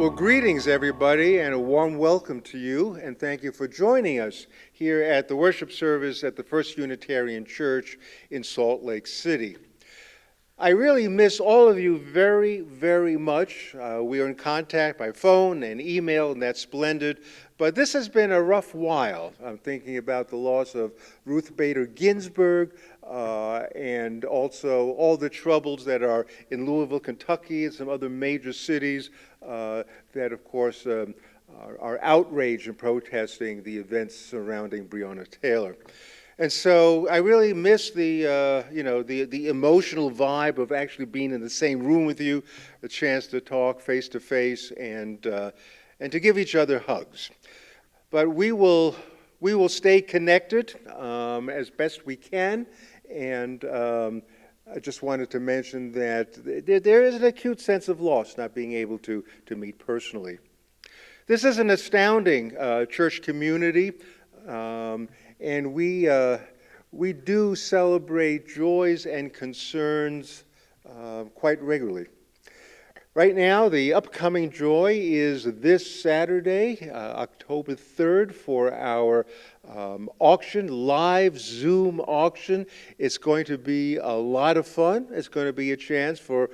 Well, greetings, everybody, and a warm welcome to you, and thank you for joining us here at the worship service at the First Unitarian Church in Salt Lake City. I really miss all of you very, very much. We are in contact by phone and email, and that's splendid. But this has been a rough while. I'm thinking about the loss of Ruth Bader Ginsburg, and also all the troubles that are in Louisville, Kentucky, and some other major cities that, of course, are outraged and protesting the events surrounding Breonna Taylor. And so I really miss the emotional vibe of actually being in the same room with you, a chance to talk face to face and to give each other hugs. But we will stay connected as best we can. And I just wanted to mention that there is an acute sense of loss not being able to meet personally. This is an astounding church community. And we do celebrate joys and concerns quite regularly. Right now, the upcoming joy is this Saturday, October 3rd, for our auction, live Zoom auction. It's going to be a lot of fun. It's going to be a chance for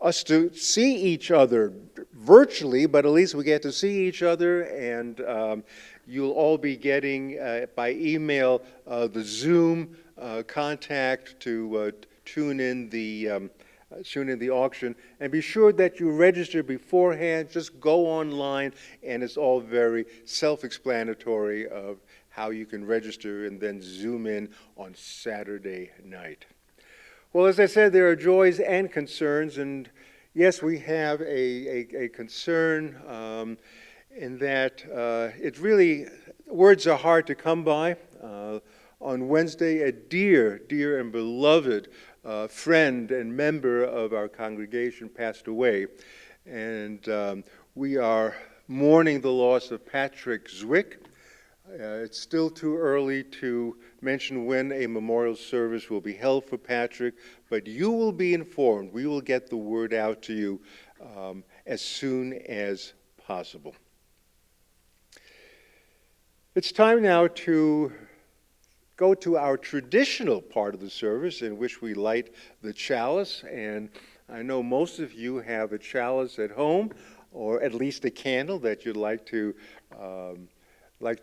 us to see each other virtually, but at least we get to see each other, and you'll all be getting by email the Zoom contact to tune in the auction, and be sure that you register beforehand. Just go online, and it's all very self-explanatory of how you can register and then zoom in on Saturday night. Well, as I said, there are joys and concerns, and yes, we have a concern in that it really, words are hard to come by. On Wednesday, a dear and beloved friend and member of our congregation passed away, and we are mourning the loss of Patrick Zwick. It's still too early to mention when a memorial service will be held for Patrick, but you will be informed. We will get the word out to you as soon as possible. It's time now to go to our traditional part of the service in which we light the chalice, and I know most of you have a chalice at home, or at least a candle that you'd like to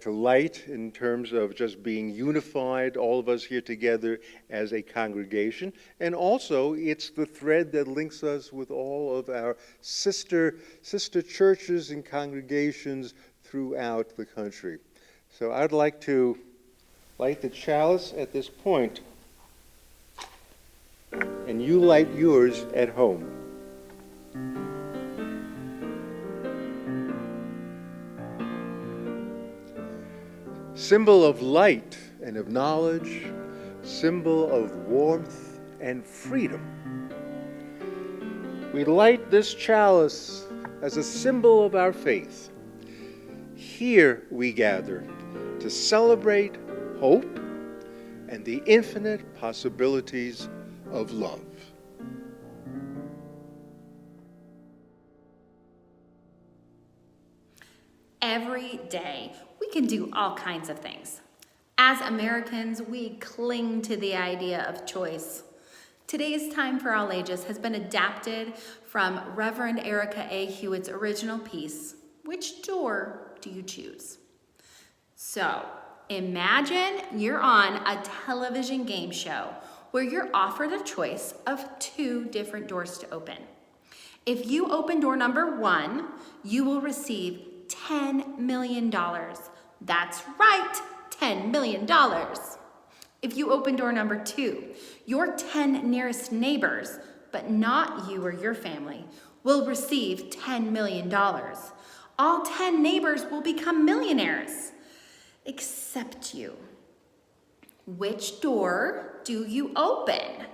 light in terms of just being unified, all of us here together as a congregation. And also, it's the thread that links us with all of our sister churches and congregations throughout the country. So I'd like to light the chalice at this point, and you light yours at home. Symbol of light and of knowledge, symbol of warmth and freedom. We light this chalice as a symbol of our faith. Here we gather to celebrate hope and the infinite possibilities of love. Every day, we can do all kinds of things. As Americans, we cling to the idea of choice. Today's Time for All Ages has been adapted from Reverend Erica A. Hewitt's original piece, Which Door Do You Choose? So, imagine you're on a television game show where you're offered a choice of 2 different doors to open. If you open door number 1, you will receive $10 million. That's right, $10 million. If you open door number 2, your 10 nearest neighbors, but not you or your family, will receive $10 million. All 10 neighbors will become millionaires, except you. Which door do you open?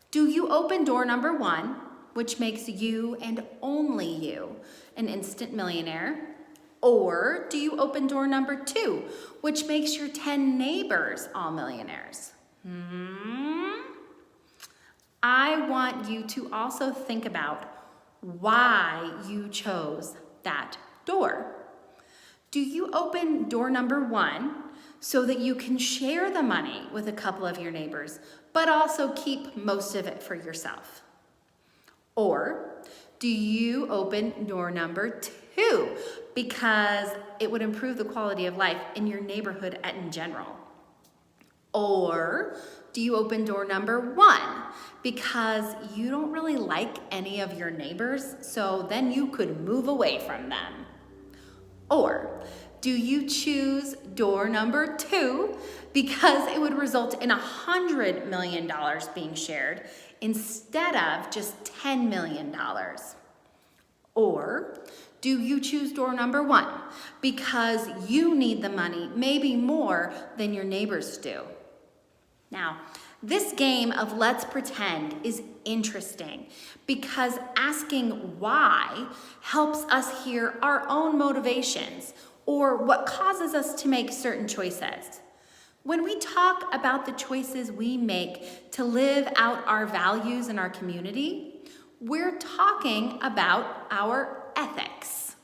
Do you open door number 1, which makes you and only you an instant millionaire? Or do you open door number 2, which makes your 10 neighbors all millionaires? I want you to also think about why you chose that door? Do you open door number 1 so that you can share the money with a couple of your neighbors, but also keep most of it for yourself? Or do you open door number 2 because it would improve the quality of life in your neighborhood in general? Or do you open door number 1 because you don't really like any of your neighbors, so then you could move away from them? Or do you choose door number 2 because it would result in $100 million being shared instead of just $10 million? Or do you choose door number 1 because you need the money maybe more than your neighbors do? Now, this game of let's pretend is interesting because asking why helps us hear our own motivations or what causes us to make certain choices. When we talk about the choices we make to live out our values in our community, we're talking about our ethics.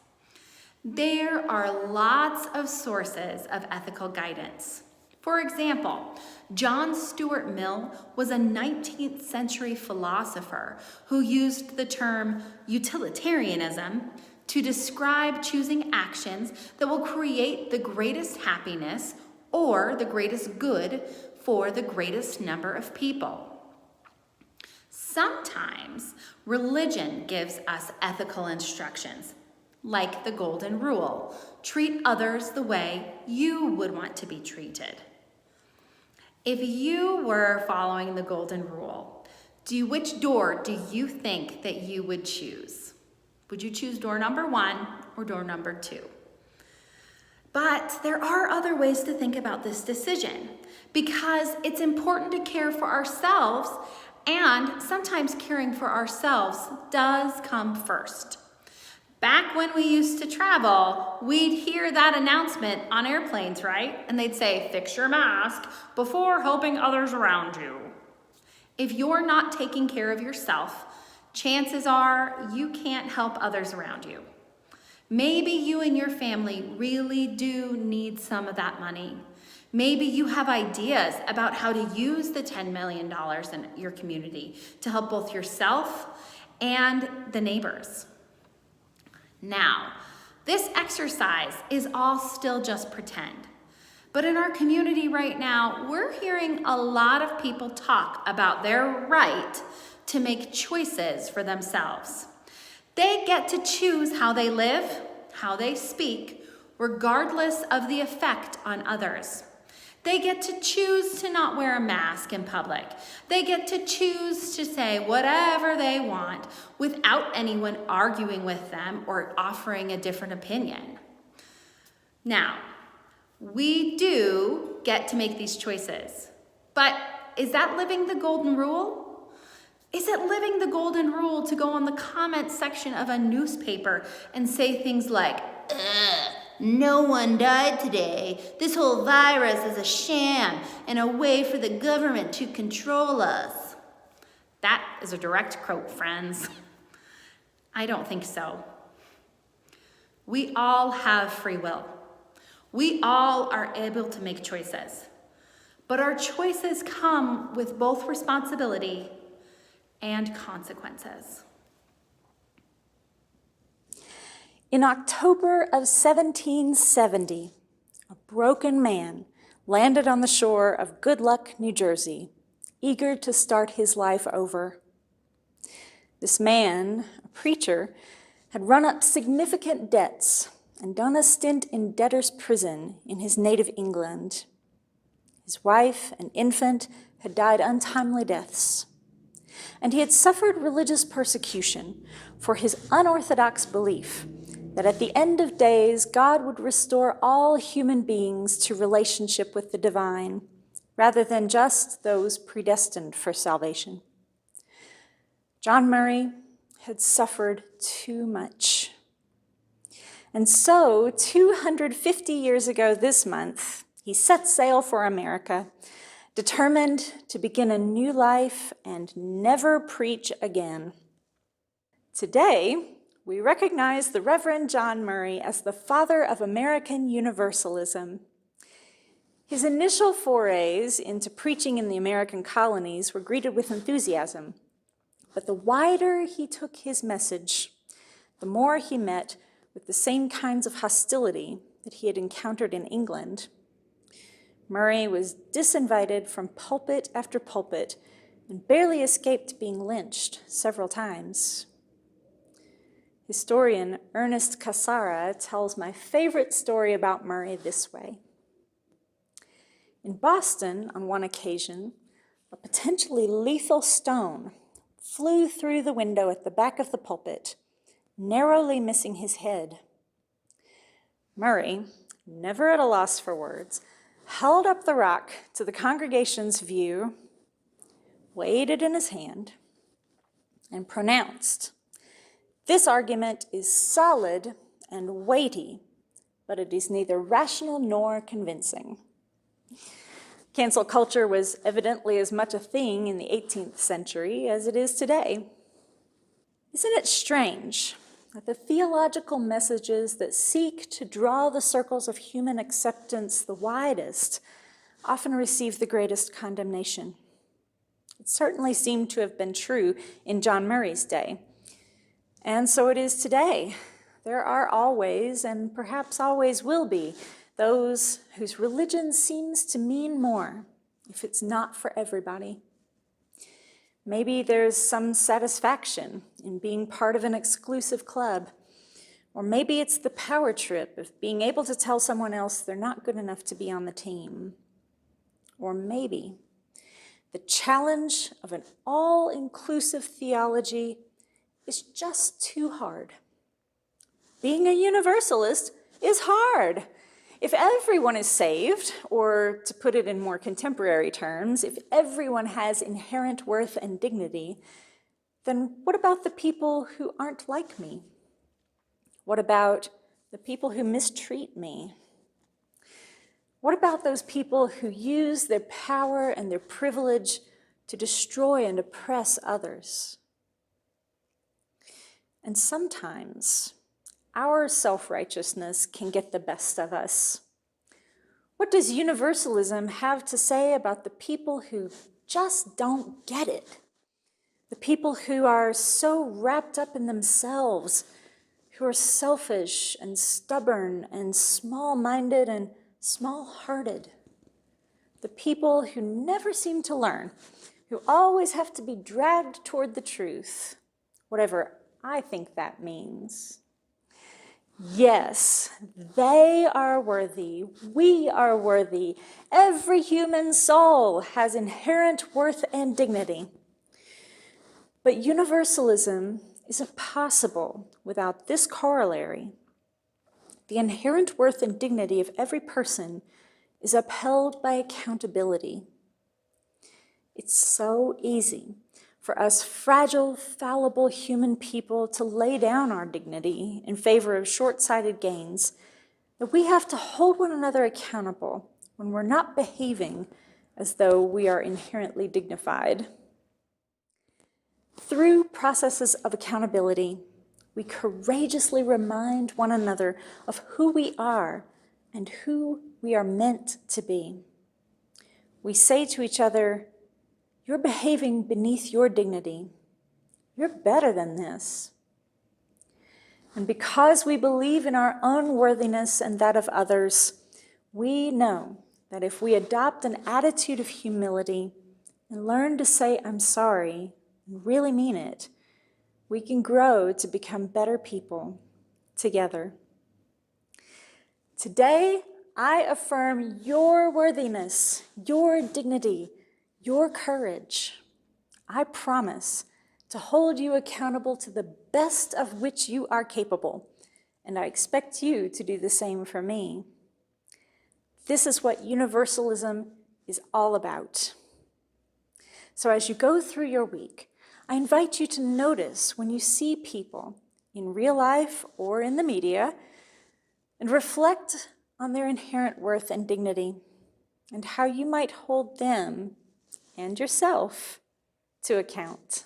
There are lots of sources of ethical guidance. For example, John Stuart Mill was a 19th century philosopher who used the term utilitarianism to describe choosing actions that will create the greatest happiness or the greatest good for the greatest number of people. Sometimes religion gives us ethical instructions, like the Golden Rule: treat others the way you would want to be treated. If you were following the Golden Rule, which door do you think that you would choose? Would you choose door number 1 or door number 2? But there are other ways to think about this decision because it's important to care for ourselves, and sometimes caring for ourselves does come first. Back when we used to travel, we'd hear that announcement on airplanes, right? And they'd say, fix your mask before helping others around you. If you're not taking care of yourself, chances are you can't help others around you. Maybe you and your family really do need some of that money. Maybe you have ideas about how to use the $10 million in your community to help both yourself and the neighbors. Now, this exercise is all still just pretend. But in our community right now, we're hearing a lot of people talk about their right to make choices for themselves. They get to choose how they live, how they speak, regardless of the effect on others. They get to choose to not wear a mask in public. They get to choose to say whatever they want without anyone arguing with them or offering a different opinion. Now, we do get to make these choices, but is that living the golden rule? Is it living the golden rule to go on the comment section of a newspaper and say things like, ugh, no one died today. This whole virus is a sham and a way for the government to control us? That is a direct quote, friends. I don't think so. We all have free will. We all are able to make choices. But our choices come with both responsibility and consequences. In October of 1770, a broken man landed on the shore of Good Luck, New Jersey, eager to start his life over. This man, a preacher, had run up significant debts and done a stint in debtor's prison in his native England. His wife and infant had died untimely deaths, and he had suffered religious persecution for his unorthodox belief that at the end of days, God would restore all human beings to relationship with the divine, rather than just those predestined for salvation. John Murray had suffered too much. And so, 250 years ago this month, he set sail for America, determined to begin a new life and never preach again. Today, we recognize the Reverend John Murray as the father of American Universalism. His initial forays into preaching in the American colonies were greeted with enthusiasm, but the wider he took his message, the more he met with the same kinds of hostility that he had encountered in England. Murray was disinvited from pulpit after pulpit and barely escaped being lynched several times. Historian Ernest Cassara tells my favorite story about Murray this way. In Boston, on one occasion, a potentially lethal stone flew through the window at the back of the pulpit, narrowly missing his head. Murray, never at a loss for words, held up the rock to the congregation's view, weighed it in his hand, and pronounced, "This argument is solid and weighty, but it is neither rational nor convincing." Cancel culture was evidently as much a thing in the 18th century as it is today. Isn't it strange that the theological messages that seek to draw the circles of human acceptance the widest often receive the greatest condemnation? It certainly seemed to have been true in John Murray's day. And so it is today. There are always, and perhaps always will be, those whose religion seems to mean more if it's not for everybody. Maybe there's some satisfaction in being part of an exclusive club, or maybe it's the power trip of being able to tell someone else they're not good enough to be on the team. Or maybe the challenge of an all-inclusive theology is just too hard. Being a universalist is hard. If everyone is saved, or to put it in more contemporary terms, if everyone has inherent worth and dignity, then what about the people who aren't like me? What about the people who mistreat me? What about those people who use their power and their privilege to destroy and oppress others? And sometimes our self-righteousness can get the best of us. What does universalism have to say about the people who just don't get it? The people who are so wrapped up in themselves, who are selfish and stubborn and small-minded and small-hearted. The people who never seem to learn, who always have to be dragged toward the truth, whatever I think that means. Yes, they are worthy. We are worthy. Every human soul has inherent worth and dignity. But universalism isn't possible without this corollary. The inherent worth and dignity of every person is upheld by accountability. It's so easy for us fragile, fallible human people to lay down our dignity in favor of short-sighted gains, that we have to hold one another accountable when we're not behaving as though we are inherently dignified. Through processes of accountability, we courageously remind one another of who we are and who we are meant to be. We say to each other, "You're behaving beneath your dignity. You're better than this." And because we believe in our own worthiness and that of others, we know that if we adopt an attitude of humility and learn to say, "I'm sorry," and really mean it, we can grow to become better people together. Today, I affirm your worthiness, your dignity, your courage. I promise to hold you accountable to the best of which you are capable, and I expect you to do the same for me. This is what universalism is all about. So as you go through your week, I invite you to notice when you see people in real life or in the media, and reflect on their inherent worth and dignity, and how you might hold them and yourself to account.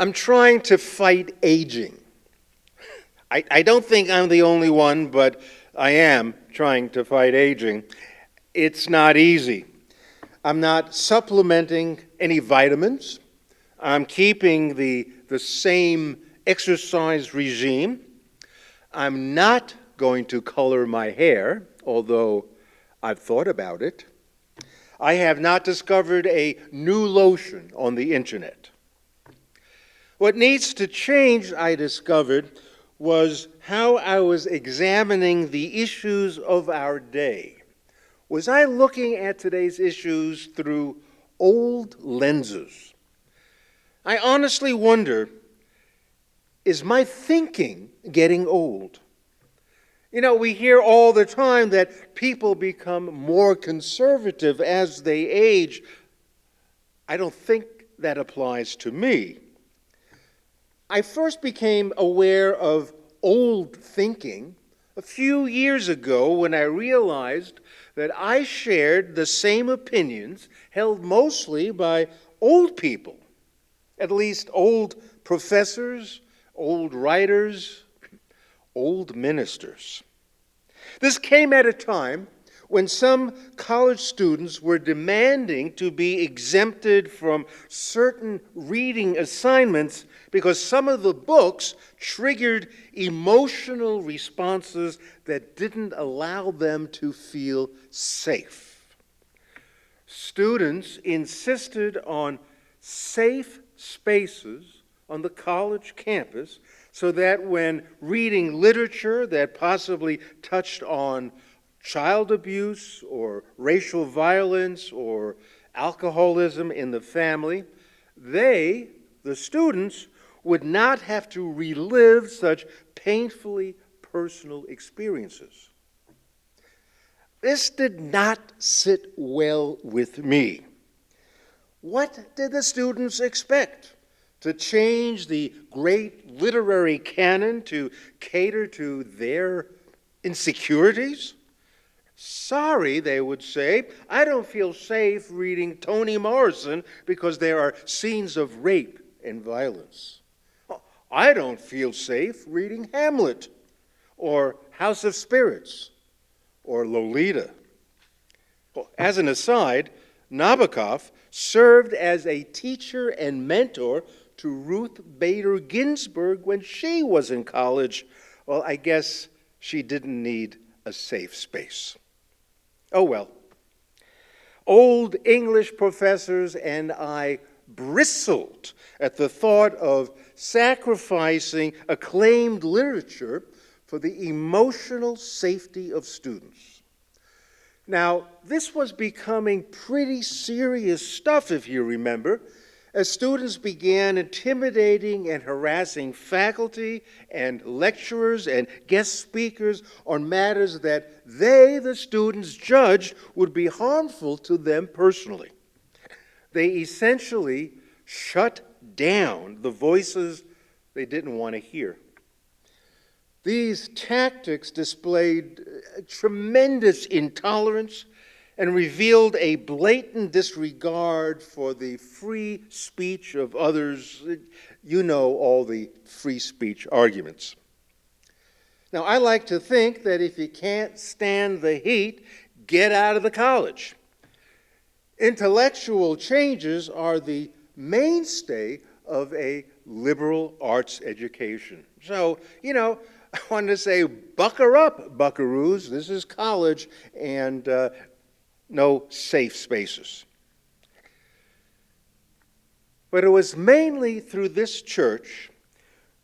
I'm trying to fight aging. I don't think I'm the only one, but I am trying to fight aging. It's not easy. I'm not supplementing any vitamins. I'm keeping the same exercise regime. I'm not going to color my hair, although I've thought about it. I have not discovered a new lotion on the internet. What needs to change, I discovered, was how I was examining the issues of our day. Was I looking at today's issues through old lenses? I honestly wonder, is my thinking getting old? You know, we hear all the time that people become more conservative as they age. I don't think that applies to me. I first became aware of old thinking a few years ago when I realized that I shared the same opinions held mostly by old people, at least old professors, old writers, old ministers. This came at a time when some college students were demanding to be exempted from certain reading assignments because some of the books triggered emotional responses that didn't allow them to feel safe. Students insisted on safe spaces on the college campus so that when reading literature that possibly touched on child abuse or racial violence or alcoholism in the family, they, the students, would not have to relive such painfully personal experiences. This did not sit well with me. What did the students expect? To change the great literary canon to cater to their insecurities? Sorry, they would say, I don't feel safe reading Toni Morrison because there are scenes of rape and violence. I don't feel safe reading Hamlet or House of Spirits or Lolita. Well, as an aside, Nabokov served as a teacher and mentor to Ruth Bader Ginsburg when she was in college. Well, I guess she didn't need a safe space. Oh well. Old English professors and I bristled at the thought of sacrificing acclaimed literature for the emotional safety of students. Now, this was becoming pretty serious stuff, if you remember, as students began intimidating and harassing faculty and lecturers and guest speakers on matters that they, the students, judged would be harmful to them personally. They essentially shut down the voices they didn't want to hear. These tactics displayed tremendous intolerance and revealed a blatant disregard for the free speech of others. You know all the free speech arguments. Now, I like to think that if you can't stand the heat, get out of the college. Intellectual changes are the mainstay of a liberal arts education. So, I want to say, bucker up, buckaroos. This is college, and no safe spaces. But it was mainly through this church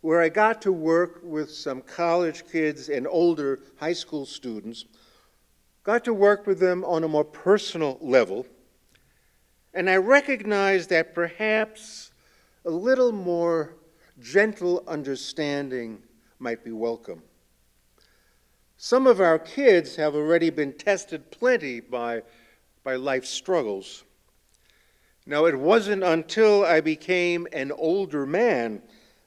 where I got to work with some college kids and older high school students, got to work with them on a more personal level, and I recognized that perhaps a little more gentle understanding might be welcome. Some of our kids have already been tested plenty by life's struggles. Now, it wasn't until I became an older man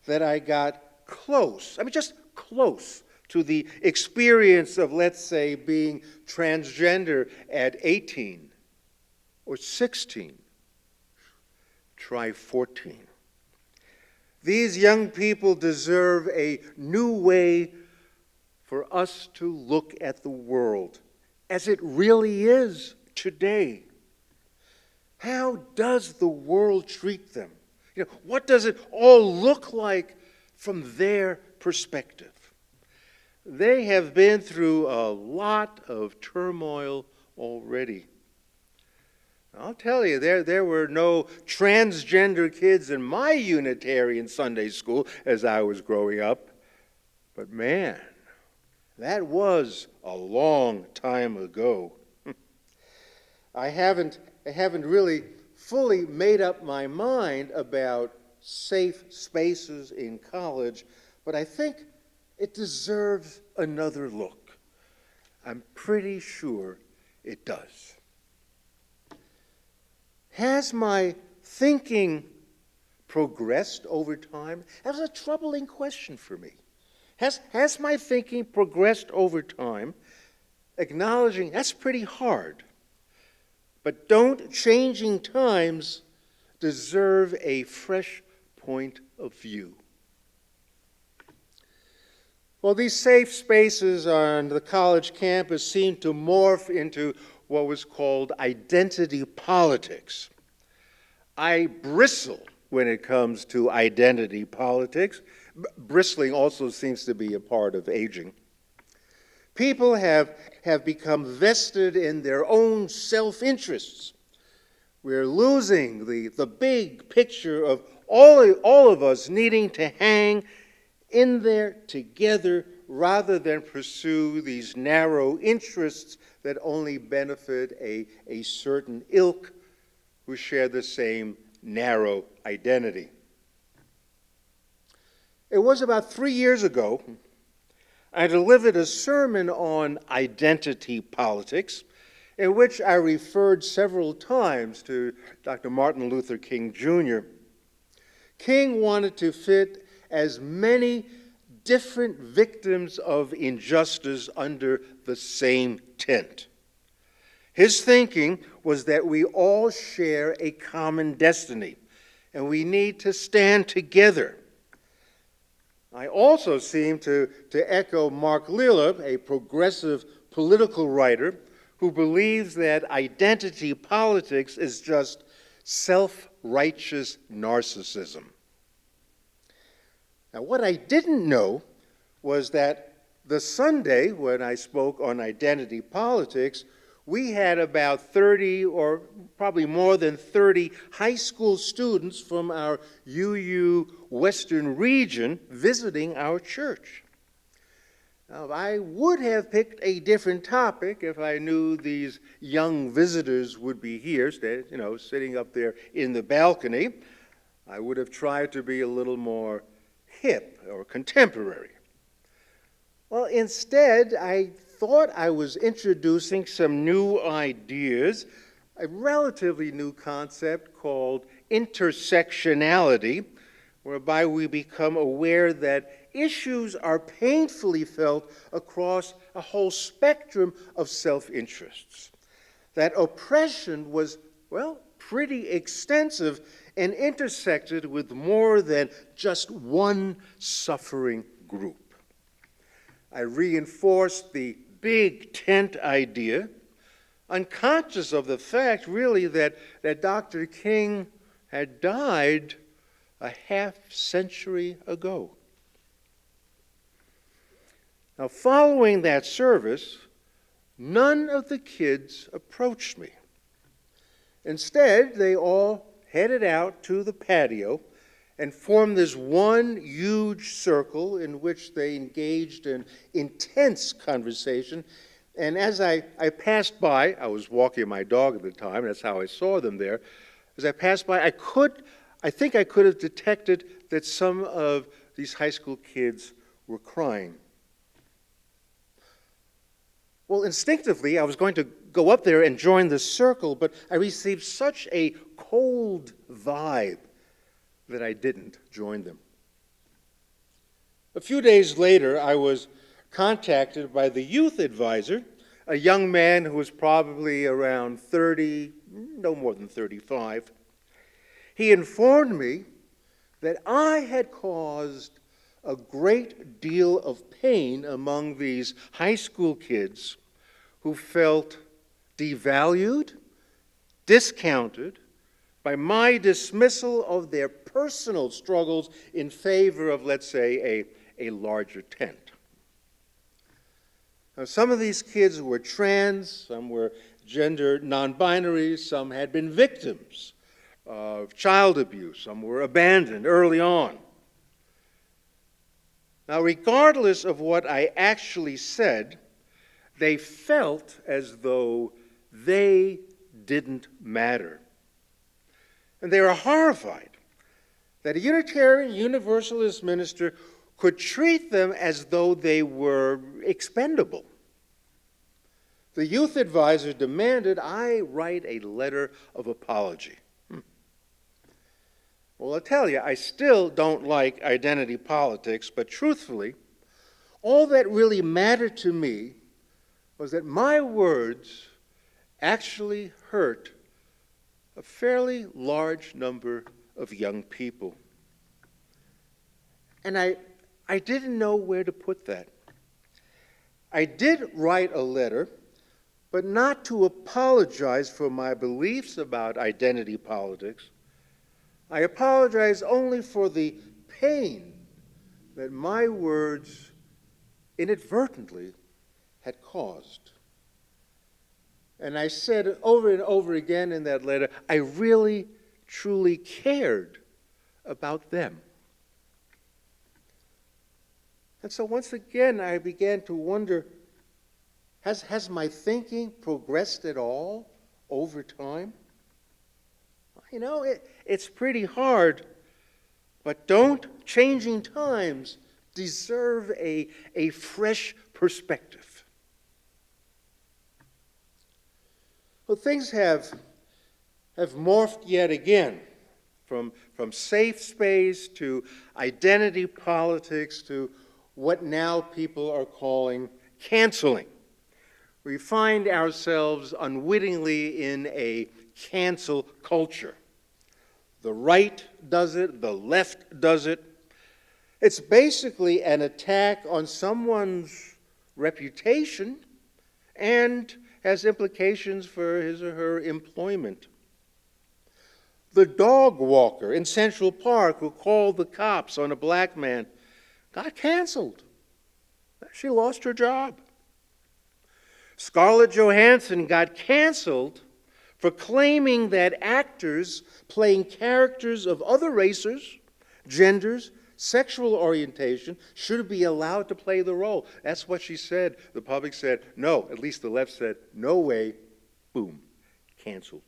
that I got close, just close to the experience of, let's say, being transgender at 18 or 16. Try 14. These young people deserve a new way for us to look at the world as it really is today. How does the world treat them? What does it all look like from their perspective? They have been through a lot of turmoil already. I'll tell you, there were no transgender kids in my Unitarian Sunday school as I was growing up. But man, that was a long time ago. I haven't really fully made up my mind about safe spaces in college, but I think it deserves another look. I'm pretty sure it does. Has my thinking progressed over time? That was a troubling question for me. Has my thinking progressed over time? Acknowledging that's pretty hard. But don't changing times deserve a fresh point of view? Well, these safe spaces on the college campus seem to morph into what was called identity politics. I bristle when it comes to identity politics. Bristling also seems to be a part of aging. People have become vested in their own self-interests. We're losing the big picture of all of us needing to hang in there together rather than pursue these narrow interests that only benefit a certain ilk who share the same narrow identity. It was about 3 years ago I delivered a sermon on identity politics in which I referred several times to Dr. Martin Luther King Jr. King wanted to fit as many different victims of injustice under the same tent. His thinking was that we all share a common destiny, and we need to stand together. I also seem to echo Mark Lilla, a progressive political writer, who believes that identity politics is just self-righteous narcissism. Now, what I didn't know was that the Sunday when I spoke on identity politics, we had about 30 or probably more than 30 high school students from our UU Western region visiting our church. Now, I would have picked a different topic if I knew these young visitors would be here, sitting up there in the balcony. I would have tried to be a little more hip or contemporary. Well, instead, I thought I was introducing some new ideas, a relatively new concept called intersectionality, whereby we become aware that issues are painfully felt across a whole spectrum of self-interests. That oppression was, pretty extensive and intersected with more than just one suffering group. I reinforced the big tent idea, unconscious of the fact, really, that Dr. King had died a half-century ago. Now, following that service, none of the kids approached me. Instead, they all headed out to the patio and formed this one huge circle in which they engaged in intense conversation. And as I passed by, I was walking my dog at the time, that's how I saw them there. As I passed by, I think I could have detected that some of these high school kids were crying. Well, instinctively, I was going to go up there and join the circle, but I received such a cold vibe that I didn't join them. A few days later, I was contacted by the youth advisor, a young man who was probably around 30, no more than 35. He informed me that I had caused a great deal of pain among these high school kids who felt devalued, discounted by my dismissal of their personal struggles in favor of, let's say, a larger tent. Now, some of these kids were trans, some were gender non-binary, some had been victims of child abuse, some were abandoned early on. Now, regardless of what I actually said, they felt as though they didn't matter. And they were horrified that a Unitarian Universalist minister could treat them as though they were expendable. The youth advisor demanded I write a letter of apology. Well, I'll tell you, I still don't like identity politics, but truthfully, all that really mattered to me was that my words actually hurt a fairly large number of young people. And I didn't know where to put that. I did write a letter, but not to apologize for my beliefs about identity politics. I apologize only for the pain that my words inadvertently had caused. And I said over and over again in that letter, I really, truly cared about them. And so once again, I began to wonder, has my thinking progressed at all over time? You know, it's pretty hard, but don't changing times deserve a fresh perspective? Well, things have morphed yet again from safe space to identity politics to what now people are calling canceling. We find ourselves unwittingly in a cancel culture. The right does it, the left does it. It's basically an attack on someone's reputation and has implications for his or her employment. The dog walker in Central Park who called the cops on a black man got canceled. She lost her job. Scarlett Johansson got canceled for claiming that actors playing characters of other races, genders, sexual orientation should be allowed to play the role. That's what she said. The public said, no. At least the left said, no way. Boom. Canceled.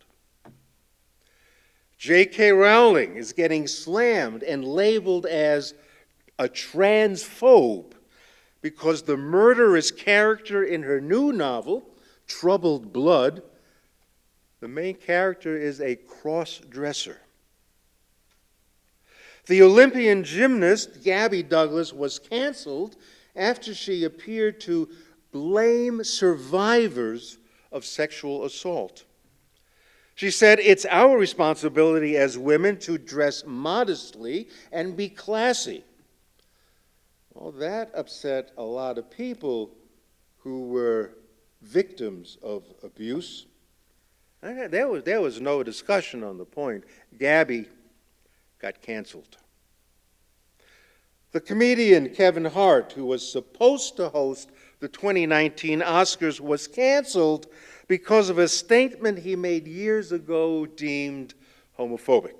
J.K. Rowling is getting slammed and labeled as a transphobe because the murderous character in her new novel, Troubled Blood, the main character is a cross-dresser. The Olympian gymnast, Gabby Douglas, was canceled after she appeared to blame survivors of sexual assault. She said, it's our responsibility as women to dress modestly and be classy. Well, that upset a lot of people who were victims of abuse. There was no discussion on the point. Gabby got canceled. The comedian Kevin Hart, who was supposed to host the 2019 Oscars, was canceled because of a statement he made years ago deemed homophobic.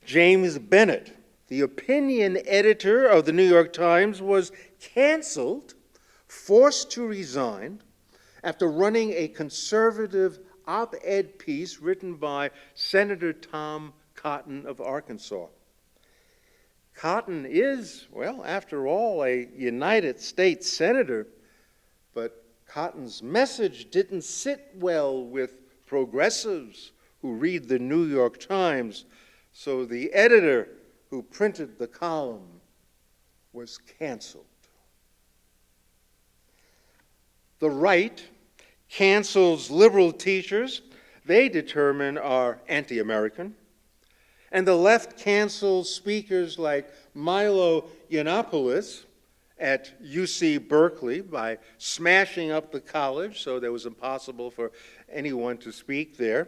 James Bennett, the opinion editor of the New York Times, was canceled, forced to resign, after running a conservative op-ed piece written by Senator Tom Cotton of Arkansas. Cotton is, well, after all, a United States senator, but Cotton's message didn't sit well with progressives who read the New York Times, so the editor who printed the column was canceled. The right cancels liberal teachers they determine are anti-American, And the left canceled speakers like Milo Yiannopoulos at UC Berkeley by smashing up the college so that it was impossible for anyone to speak there.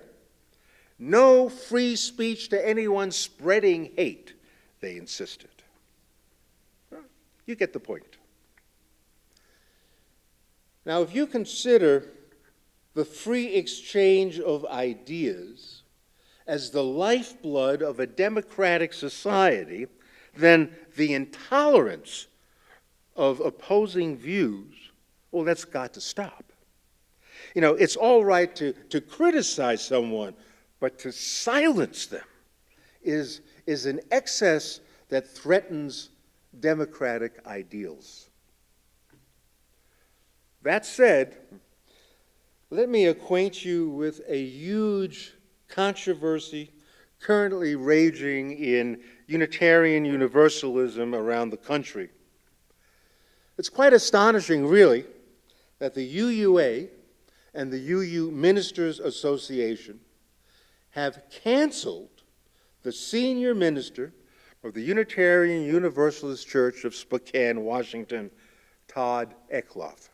No free speech to anyone spreading hate, they insisted. Well, you get the point. Now, if you consider the free exchange of ideas as the lifeblood of a democratic society, then the intolerance of opposing views, well, that's got to stop. You know, it's all right to criticize someone, but to silence them is an excess that threatens democratic ideals. That said, let me acquaint you with a huge controversy currently raging in Unitarian Universalism around the country. It's quite astonishing, really, that the UUA and the UU Ministers Association have canceled the senior minister of the Unitarian Universalist Church of Spokane, Washington, Todd Eckloff.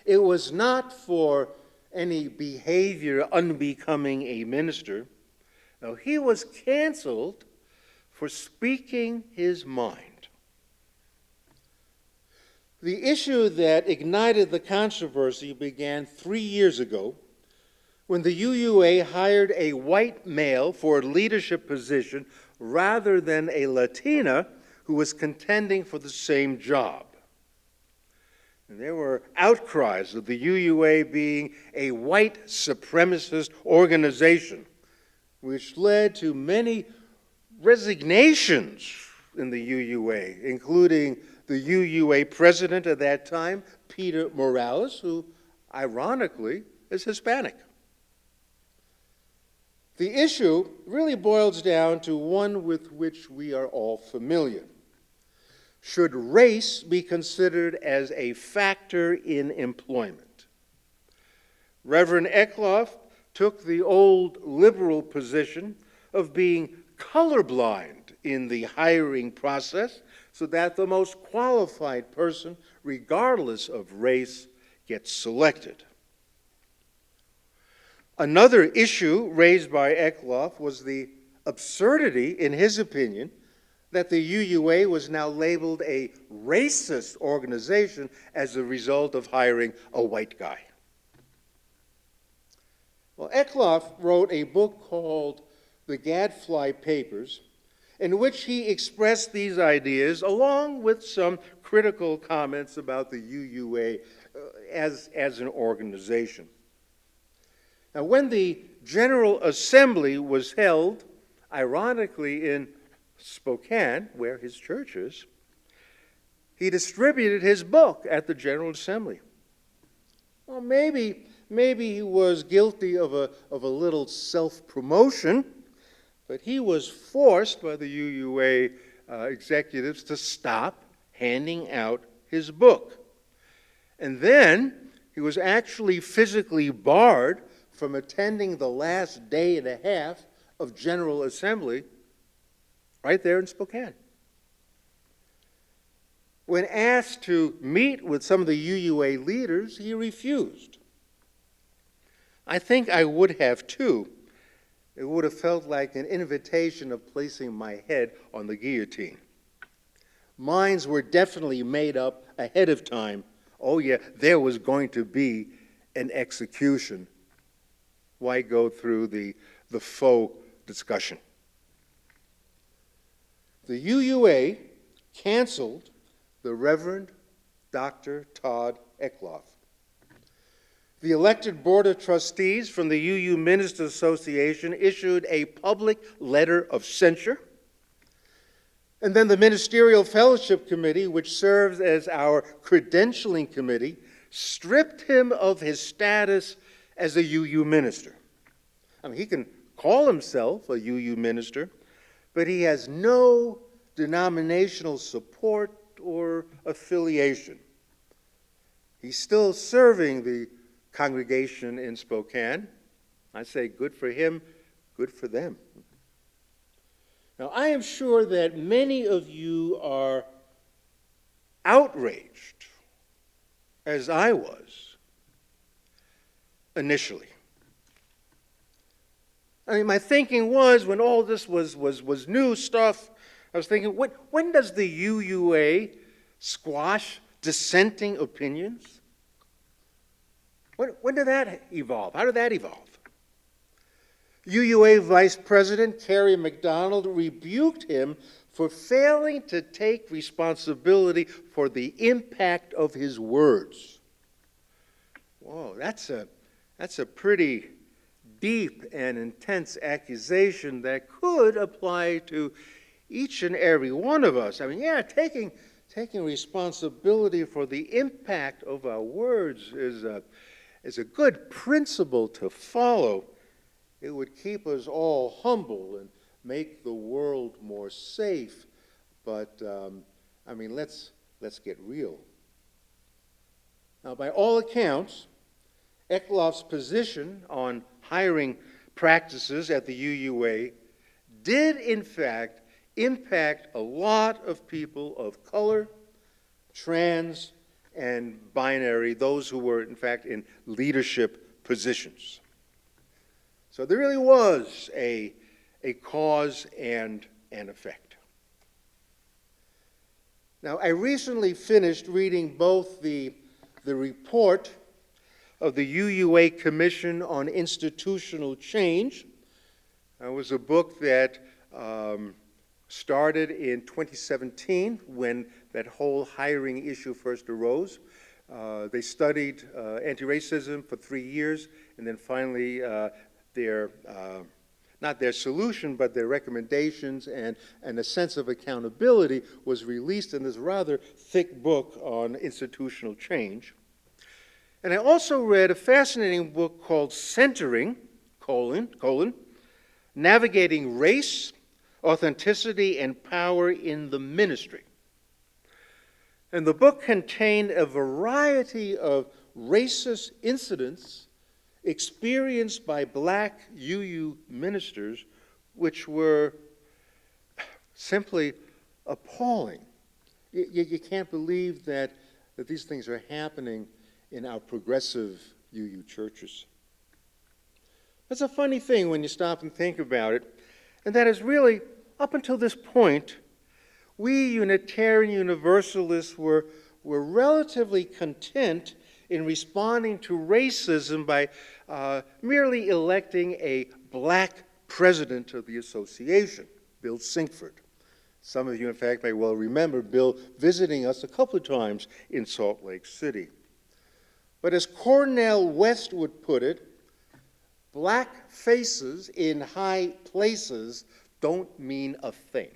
It was not for any behavior unbecoming a minister. No, he was canceled for speaking his mind. The issue that ignited the controversy began 3 years ago when the UUA hired a white male for a leadership position rather than a Latina who was contending for the same job. And there were outcries of the UUA being a white supremacist organization, which led to many resignations in the UUA, including the UUA president at that time, Peter Morales, who, ironically, is Hispanic. The issue really boils down to one with which we are all familiar. Should race be considered as a factor in employment? Reverend Eckloff took the old liberal position of being colorblind in the hiring process so that the most qualified person, regardless of race, gets selected. Another issue raised by Eckloff was the absurdity, in his opinion, that the UUA was now labeled a racist organization as a result of hiring a white guy. Well, Eckloff wrote a book called The Gadfly Papers, in which he expressed these ideas along with some critical comments about the UUA as an organization. Now, when the General Assembly was held, ironically in Spokane, where his church is, he distributed his book at the General Assembly. Well, maybe he was guilty of a little self-promotion, but he was forced by the UUA executives to stop handing out his book. And then he was actually physically barred from attending the last day and a half of General Assembly right there in Spokane. When asked to meet with some of the UUA leaders, he refused. I think I would have too. It would have felt like an invitation of placing my head on the guillotine. Minds were definitely made up ahead of time. Oh yeah, there was going to be an execution. Why go through the faux discussion? The UUA canceled the Reverend Dr. Todd Eckloff. The elected Board of Trustees from the UU Ministers Association issued a public letter of censure. And then the Ministerial Fellowship Committee, which serves as our credentialing committee, stripped him of his status as a UU minister. I mean, he can call himself a UU minister, but he has no denominational support or affiliation. He's still serving the congregation in Spokane. I say good for him, good for them. Now, I am sure that many of you are outraged, as I was initially. I mean, my thinking was, when all this was new stuff, I was thinking, when does the UUA squash dissenting opinions? When did that evolve? How did that evolve? UUA Vice President Kerry MacDonald rebuked him for failing to take responsibility for the impact of his words. Whoa, that's a pretty deep and intense accusation that could apply to each and every one of us. I mean, yeah, taking responsibility for the impact of our words is a good principle to follow. It would keep us all humble and make the world more safe. But, I mean, let's get real. Now, by all accounts, Eckloff's position on hiring practices at the UUA did, in fact, impact a lot of people of color, trans, and binary, those who were, in fact, in leadership positions. So there really was a cause and an effect. Now, I recently finished reading both the report of the UUA Commission on Institutional Change. It was a book that started in 2017 when that whole hiring issue first arose. They studied anti-racism for 3 years, and then finally not their solution, but their recommendations and a sense of accountability was released in this rather thick book on institutional change. And I also read a fascinating book called Centering, Navigating Race, Authenticity, and Power in the Ministry. And the book contained a variety of racist incidents experienced by black UU ministers, which were simply appalling. You can't believe that these things are happening in our progressive UU churches. That's a funny thing when you stop and think about it, and that is really, up until this point, we Unitarian Universalists were relatively content in responding to racism by merely electing a black president of the association, Bill Sinkford. Some of you, in fact, may well remember Bill visiting us a couple of times in Salt Lake City. But as Cornel West would put it, black faces in high places don't mean a thing.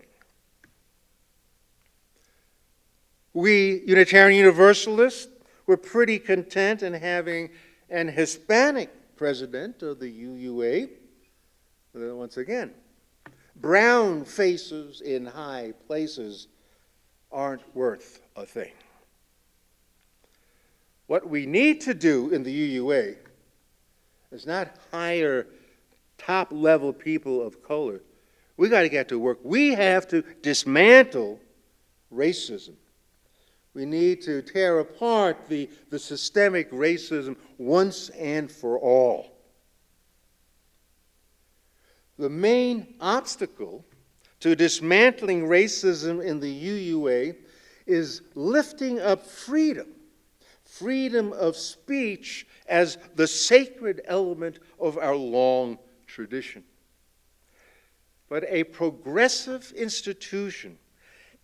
We Unitarian Universalists were pretty content in having an Hispanic president of the UUA. Once again, brown faces in high places aren't worth a thing. What we need to do in the UUA is not hire top-level people of color. We got to get to work. We have to dismantle racism. We need to tear apart the systemic racism once and for all. The main obstacle to dismantling racism in the UUA is lifting up freedom of speech as the sacred element of our long tradition. But a progressive institution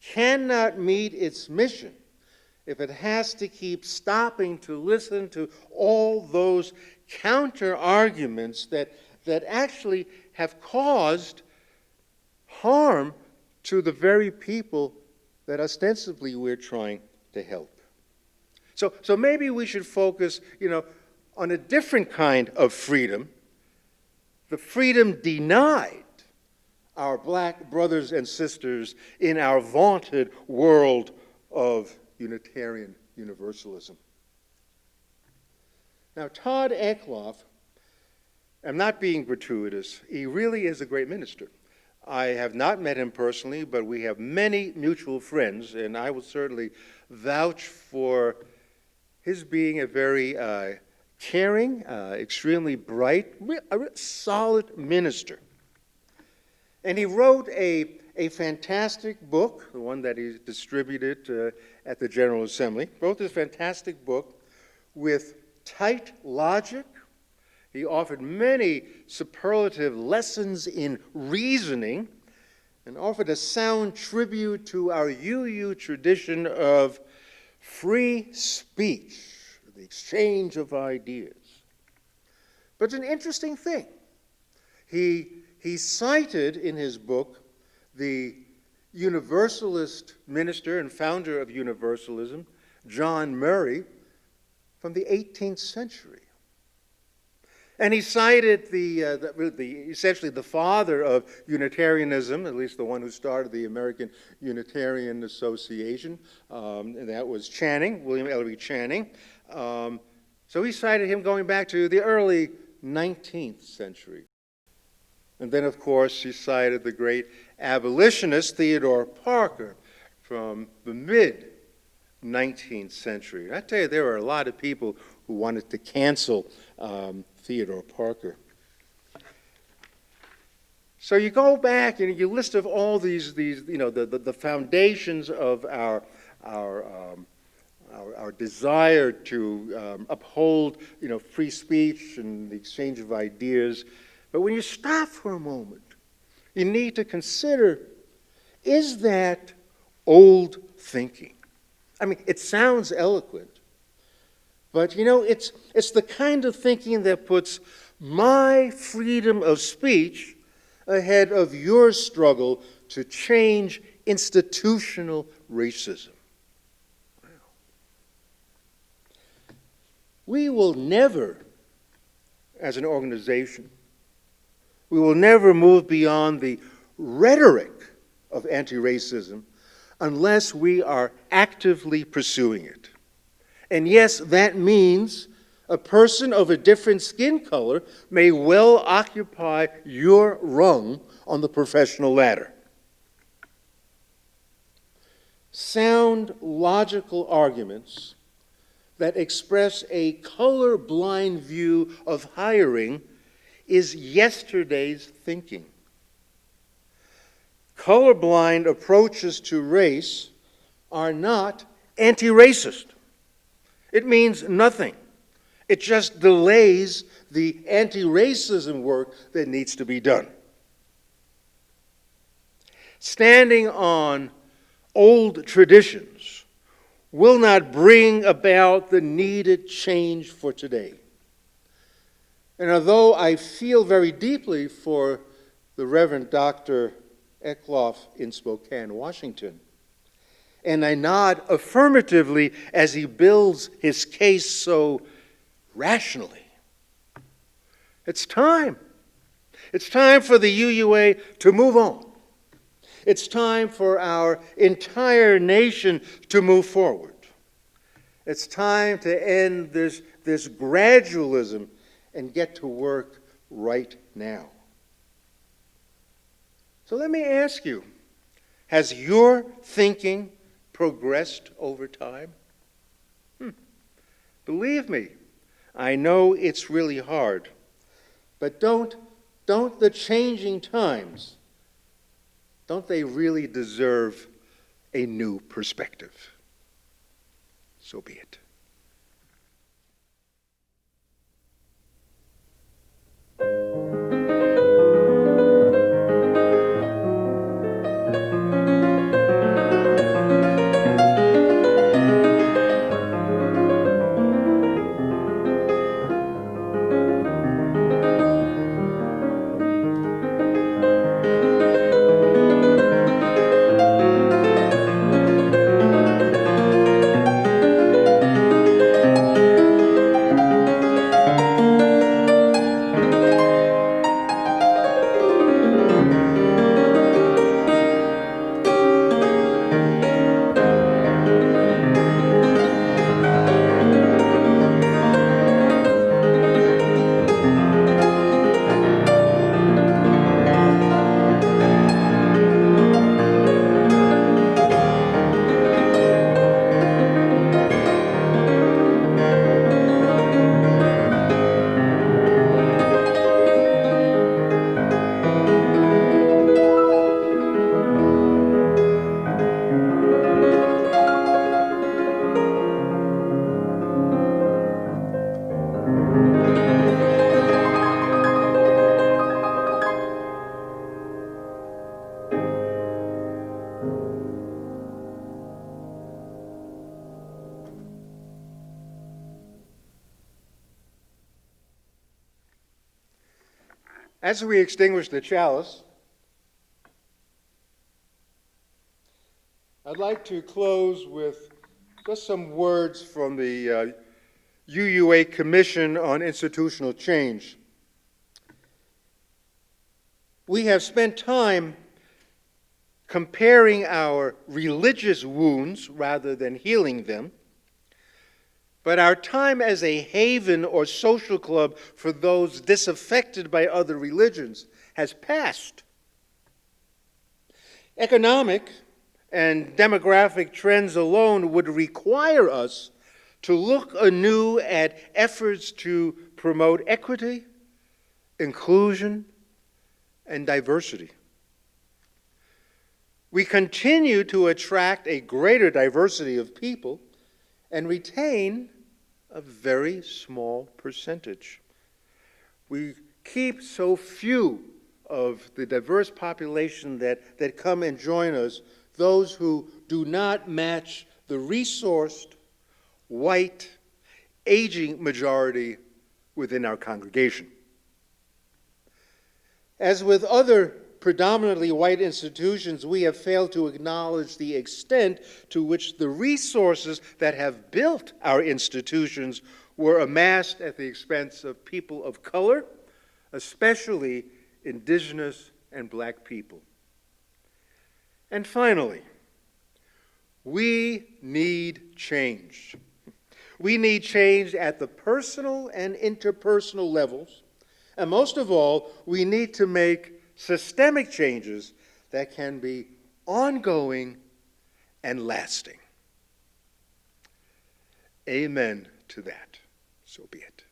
cannot meet its mission if it has to keep stopping to listen to all those counter-arguments that actually have caused harm to the very people that ostensibly we're trying to help. So maybe we should focus, on a different kind of freedom, the freedom denied our black brothers and sisters in our vaunted world of Unitarian Universalism. Now, Todd Eckloff, I'm not being gratuitous, he really is a great minister. I have not met him personally, but we have many mutual friends, and I will certainly vouch for his being a very caring, extremely bright, a solid minister. And he wrote a fantastic book, the one that he distributed at the General Assembly. Wrote this fantastic book with tight logic. He offered many superlative lessons in reasoning and offered a sound tribute to our UU tradition of free speech, the exchange of ideas. But it's an interesting thing. He cited in his book the Universalist minister and founder of Universalism, John Murray, from the 18th century. And he cited essentially the father of Unitarianism, at least the one who started the American Unitarian Association, and that was Channing, William Ellery Channing. So he cited him going back to the early 19th century. And then, of course, he cited the great abolitionist Theodore Parker from the mid-19th century. I tell you, there were a lot of people who wanted to cancel Theodore Parker. So you go back and you list of all these the foundations of our desire to uphold free speech and the exchange of ideas. But when you stop for a moment, you need to consider, is that old thinking? I mean, it sounds eloquent, but it's the kind of thinking that puts my freedom of speech ahead of your struggle to change institutional racism. Wow. We will never, as an organization, we will never move beyond the rhetoric of anti-racism unless we are actively pursuing it. And yes, that means a person of a different skin color may well occupy your rung on the professional ladder. Sound, logical arguments that express a colorblind view of hiring is yesterday's thinking. Colorblind approaches to race are not anti-racist. It means nothing. It just delays the anti-racism work that needs to be done. Standing on old traditions will not bring about the needed change for today. And although I feel very deeply for the Reverend Dr. Eckloff in Spokane, Washington, and I nod affirmatively as he builds his case so rationally, it's time. It's time for the UUA to move on. It's time for our entire nation to move forward. It's time to end this gradualism and get to work right now. So let me ask you, has your thinking progressed over time? Believe me, I know it's really hard, but don't the changing times, don't they really deserve a new perspective? So be it. As we extinguish the chalice, I'd like to close with just some words from the UUA Commission on Institutional Change. We have spent time comparing our religious wounds rather than healing them, but our time as a haven or social club for those disaffected by other religions has passed. Economic and demographic trends alone would require us to look anew at efforts to promote equity, inclusion, and diversity. We continue to attract a greater diversity of people and retain a very small percentage. We keep so few of the diverse population that come and join us, those who do not match the resourced, white, aging majority within our congregation. As with other predominantly white institutions, we have failed to acknowledge the extent to which the resources that have built our institutions were amassed at the expense of people of color, especially indigenous and black people. And finally, we need change. We need change at the personal and interpersonal levels. And most of all, we need to make systemic changes that can be ongoing and lasting. Amen to that. So be it.